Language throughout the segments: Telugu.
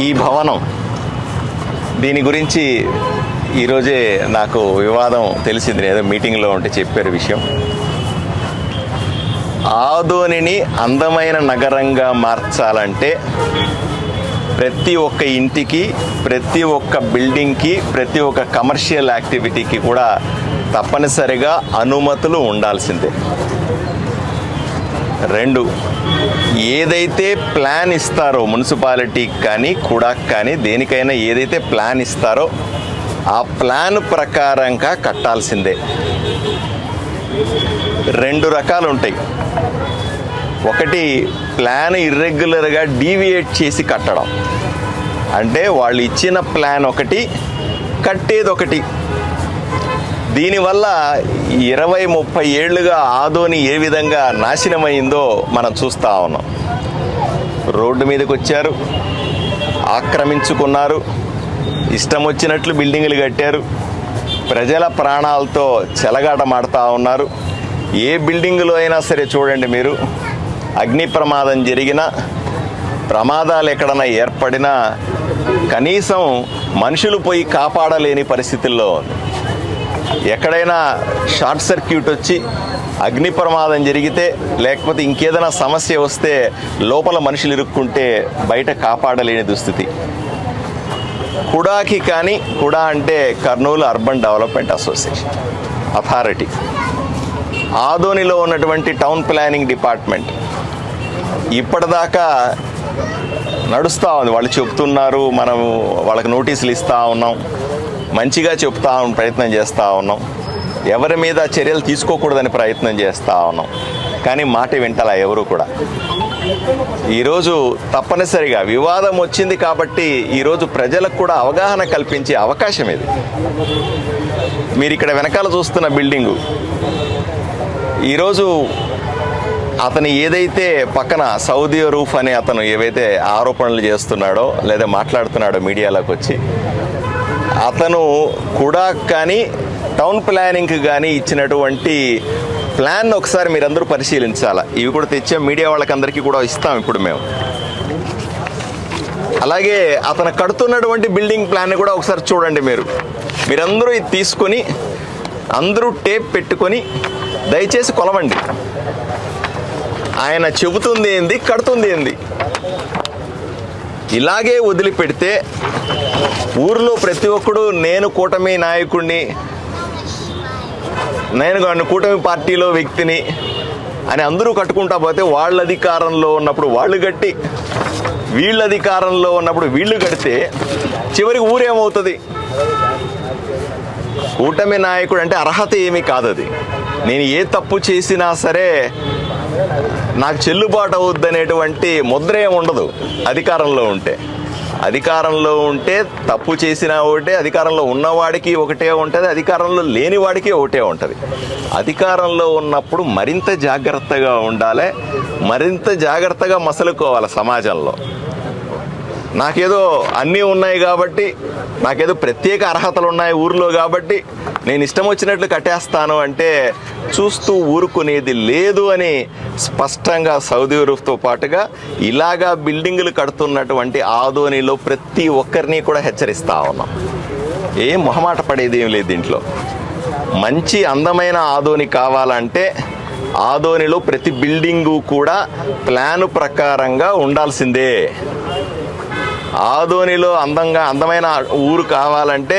ఈ భవనం దీని గురించి ఈరోజే నాకు వివాదం తెలిసింది. ఏదో మీటింగ్లో ఉంటే చెప్పారు విషయం. ఆదోనిని అందమైన నగరంగా మార్చాలంటే ప్రతి ఒక్క ఇంటికి, ప్రతి ఒక్క బిల్డింగ్కి, ప్రతి ఒక్క కమర్షియల్ యాక్టివిటీకి కూడా తప్పనిసరిగా అనుమతులు ఉండాల్సిందే. 2, ఏదైతే ప్లాన్ ఇస్తారో మున్సిపాలిటీకి కానీ కూడాకి కానీ దేనికైనా ఏదైతే ప్లాన్ ఇస్తారో ఆ ప్లాన్ ప్రకారంగా కట్టాల్సిందే. 2 రకాలు ఉంటాయి. ఒకటి, ప్లాన్ ఇర్రెగ్యులర్గా డీవియేట్ చేసి కట్టడం. అంటే వాళ్ళు ఇచ్చిన ప్లాన్ ఒకటి, కట్టేది ఒకటి. దీనివల్ల 20-30 ఏళ్లుగా ఆదోని ఏ విధంగా నాశనమైందో మనం చూస్తూ ఉన్నాం. రోడ్డు మీదకి వచ్చారు, ఆక్రమించుకున్నారు, ఇష్టం వచ్చినట్లు బిల్డింగులు కట్టారు, ప్రజల ప్రాణాలతో చెలగాటమాడుతూ ఉన్నారు. ఏ బిల్డింగులో అయినా సరే చూడండి మీరు, అగ్ని ప్రమాదం జరిగినా, ప్రమాదాలు ఎక్కడైనా ఏర్పడినా కనీసం మనుషులు పోయి కాపాడలేని పరిస్థితుల్లో ఉంది. ఎక్కడైనా షార్ట్ సర్క్యూట్ వచ్చి అగ్ని ప్రమాదం జరిగితే, లేకపోతే ఇంకేదైనా సమస్య వస్తే లోపల మనుషులు ఇరుక్కుంటే బయట కాపాడలేని దుస్థితి. కుడాకి కానీ, కుడా అంటే Kurnool urban development association authority, ఆదోనిలో ఉన్నటువంటి టౌన్ ప్లానింగ్ డిపార్ట్మెంట్ ఇప్పటిదాకా నడుస్తూ ఉంది. వాళ్ళు చెప్తున్నారు, మనం వాళ్ళకి నోటీసులు ఇస్తూ ఉన్నాం, మంచిగా చెప్తా ప్రయత్నం చేస్తూ ఉన్నాం, ఎవరి మీద చర్యలు తీసుకోకూడదని ప్రయత్నం చేస్తూ ఉన్నాం. కానీ మాట వింటలా ఎవరు కూడా. ఈరోజు తప్పనిసరిగా వివాదం వచ్చింది కాబట్టి ఈరోజు ప్రజలకు కూడా అవగాహన కల్పించే అవకాశం ఇది. మీరు ఇక్కడ వెనకాల చూస్తున్న బిల్డింగు, ఈరోజు అతను ఏదైతే పక్కన సౌదీ రూఫ్ అని అతను ఏవైతే ఆరోపణలు చేస్తున్నాడో లేదా మాట్లాడుతున్నాడో మీడియాలోకి వచ్చి, అతను కూడా కానీ టౌన్ ప్లానింగ్కి కానీ ఇచ్చినటువంటి ప్లాన్ ఒకసారి మీరందరూ పరిశీలించాలా. ఇవి కూడా తెచ్చే మీడియా వాళ్ళకందరికీ కూడా ఇస్తాం ఇప్పుడు మేము. అలాగే అతను కడుతున్నటువంటి బిల్డింగ్ ప్లాన్ కూడా ఒకసారి చూడండి. మీరందరూ ఇది తీసుకొని అందరూ టేప్ పెట్టుకొని దయచేసి కొలవండి. ఆయన చెబుతుంది ఏంది, కడుతుంది ఏంది. ఇలాగే వదిలిపెడితే ఊర్లో ప్రతి ఒక్కడు నేను కూటమి నాయకుడిని, నేను కూటమి పార్టీలో వ్యక్తిని అని అందరూ కట్టుకుంటా పోతే, వాళ్ళ అధికారంలో ఉన్నప్పుడు వాళ్ళు కట్టి, వీళ్ళ అధికారంలో ఉన్నప్పుడు వీళ్ళు కడితే చివరికి ఊరేమవుతుంది? కూటమి నాయకుడు అంటే అర్హత ఏమీ కాదు అది. నేను ఏ తప్పు చేసినా సరే నాకు చెల్లుబాటు అవుద్ది అనేటువంటి ముద్ర ఏమి ఉండదు అధికారంలో ఉంటే. అధికారంలో ఉంటే తప్పు చేసినా ఒకటే, అధికారంలో ఉన్నవాడికి ఒకటే ఉంటుంది, అధికారంలో లేని వాడికి ఒకటే ఉంటుంది. అధికారంలో ఉన్నప్పుడు మరింత జాగ్రత్తగా ఉండాలి, మరింత జాగ్రత్తగా మసలుకోవాలి సమాజంలో. నాకేదో అన్నీ ఉన్నాయి కాబట్టి, నాకేదో ప్రత్యేక అర్హతలు ఉన్నాయి ఊరిలో కాబట్టి నేను ఇష్టం వచ్చినట్లు కట్టేస్తాను అంటే చూస్తూ ఊరుకునేది లేదు అని స్పష్టంగా సౌదీ రూఫ్తో పాటుగా ఇలాగా బిల్డింగులు కడుతున్నటువంటి ఆదోనిలో ప్రతి ఒక్కరిని కూడా హెచ్చరిస్తా ఉన్నాం. ఏం మొహమాట పడేది ఏం లేదు దీంట్లో. మంచి అందమైన ఆదోని కావాలంటే ఆదోనిలో ప్రతి బిల్డింగు కూడా ప్లాను ప్రకారంగా ఉండాల్సిందే. ఆదోనిలో అందమైన ఊరు కావాలంటే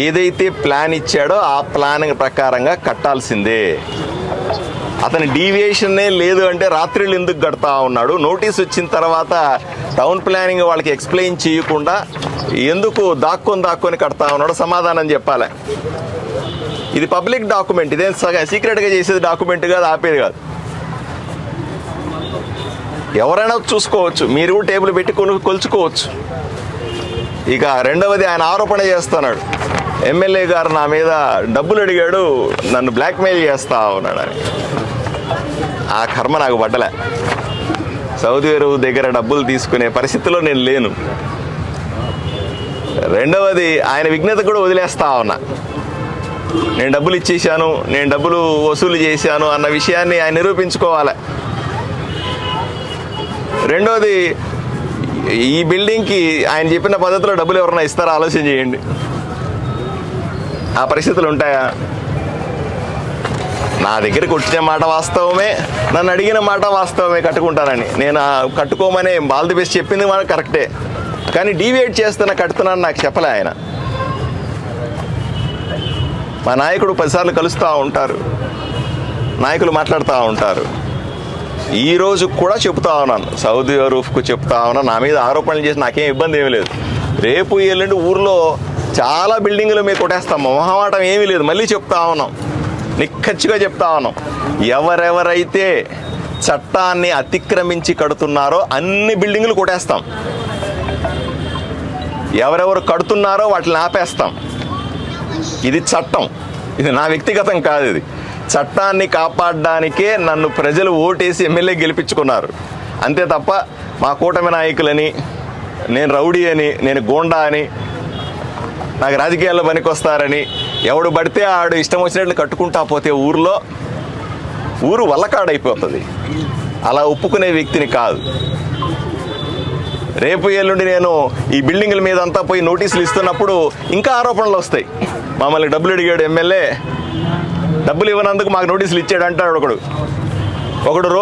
ఏదైతే ప్లాన్ ఇచ్చాడో ఆ ప్లాన్ ప్రకారంగా కట్టాల్సిందే. అతని డీవియేషన్నే లేదు అంటే రాత్రులు ఎందుకు కడతా ఉన్నాడు? నోటీస్ వచ్చిన తర్వాత టౌన్ ప్లానింగ్ వాళ్ళకి ఎక్స్ప్లెయిన్ చేయకుండా ఎందుకు దాక్కొని కడతా ఉన్నాడు? సమాధానం చెప్పాలి. ఇది పబ్లిక్ డాక్యుమెంట్, ఇదేం సీక్రెట్గా చేసేది డాక్యుమెంట్ కాదు, ఆపేది కాదు. ఎవరైనా చూసుకోవచ్చు, మీరు కూడా టేబుల్ పెట్టి కొలుచుకోవచ్చు. ఇక రెండవది, ఆయన ఆరోపణ చేస్తున్నాడు, ఎమ్మెల్యే గారు నా మీద డబ్బులు అడిగాడు, నన్ను బ్లాక్మెయిల్ చేస్తా ఉన్నాడు అని. ఆ కర్మ నాకు పడ్డలే. సౌదీ అరేబియా దగ్గర డబ్బులు తీసుకునే పరిస్థితిలో నేను లేను. రెండవది, ఆయన విఘ్నత కూడా వదిలేస్తా ఉన్నా. నేను డబ్బులు ఇచ్చేసాను, నేను డబ్బులు వసూలు చేశాను అన్న విషయాన్ని ఆయన నిరూపించుకోవాలి. రెండోది, ఈ బిల్డింగ్కి ఆయన చెప్పిన పద్ధతిలో డబ్బులు ఎవరన్నా ఇస్తారా ఆలోచన చేయండి. ఆ పరిస్థితులు ఉంటాయా? నా దగ్గరికి వచ్చిన మాట వాస్తవమే, నన్ను అడిగిన మాట వాస్తవమే, కట్టుకుంటానని. నేను కట్టుకోమని ఆల్ ది బెస్ట్ చెప్పింది మాట కరెక్టే, కానీ డీవియేట్ కట్టుతున్నాను నాకు చెప్పలే ఆయన. మా నాయకుడు 10 సార్లు కలుస్తూ ఉంటారు, నాయకులు మాట్లాడుతూ ఉంటారు. ఈరోజు కూడా చెప్తా ఉన్నాను, సౌదీ రూఫ్కు చెప్తా ఉన్నాను, నా మీద ఆరోపణలు చేసి నాకేం ఇబ్బంది ఏమీ లేదు. రేపు ఎల్లుండి ఊర్లో చాలా బిల్డింగులు మేము కొట్టేస్తాం, మొహమాటం ఏమీ లేదు. మళ్ళీ చెప్తా ఉన్నాం, నిక్కచ్చిగా చెప్తా ఉన్నాం, ఎవరెవరైతే చట్టాన్ని అతిక్రమించి కడుతున్నారో అన్ని బిల్డింగులు కొట్టేస్తాం, ఎవరెవరు కడుతున్నారో వాటిని ఆపేస్తాం. ఇది చట్టం, ఇది నా వ్యక్తిగతం కాదు. ఇది చట్టాన్ని కాపాడడానికే నన్ను ప్రజలు ఓటేసి ఎమ్మెల్యే గెలిపించుకున్నారు. అంతే తప్ప మా కూటమి నాయకులని, నేను రౌడీ అని, నేను గోండా అని, నాకు రాజకీయాల్లో పనికొస్తారని ఎవడు పడితే ఆడు ఇష్టం వచ్చినట్లు కట్టుకుంటా పోతే ఊరు వల్లకాడైపోతుంది. అలా ఒప్పుకునే వ్యక్తిని కాదు. రేపు ఎల్లుండి నేను ఈ బిల్డింగుల మీద అంతా పోయి నోటీసులు ఇస్తున్నప్పుడు ఇంకా ఆరోపణలు వస్తాయి. మమ్మల్ని డబ్బులు అడిగాడు ఎమ్మెల్యే, డబ్బులు ఇవ్వనందుకు మాకు నోటీసులు ఇచ్చాడు అంటాడు ఒకడు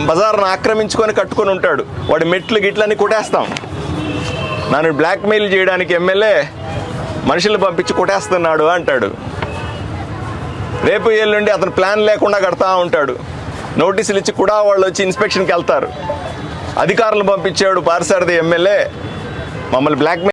బజార్ను ఆక్రమించుకొని కట్టుకొని ఉంటాడు, వాడి మెట్లు గిట్లన్నీ కొట్టేస్తాం. నన్ను బ్లాక్మెయిల్ చేయడానికి ఎమ్మెల్యే మనుషులు పంపించి కొట్టేస్తున్నాడు అంటాడు. రేపు ఎల్లుండి అతను ప్లాన్ లేకుండా కడతా ఉంటాడు, నోటీసులు ఇచ్చి కూడా వాళ్ళు వచ్చి ఇన్స్పెక్షన్కి వెళ్తారు. అధికారులు పంపించాడు పారిసారథి ఎమ్మెల్యే, మమ్మల్ని బ్లాక్మెయిల్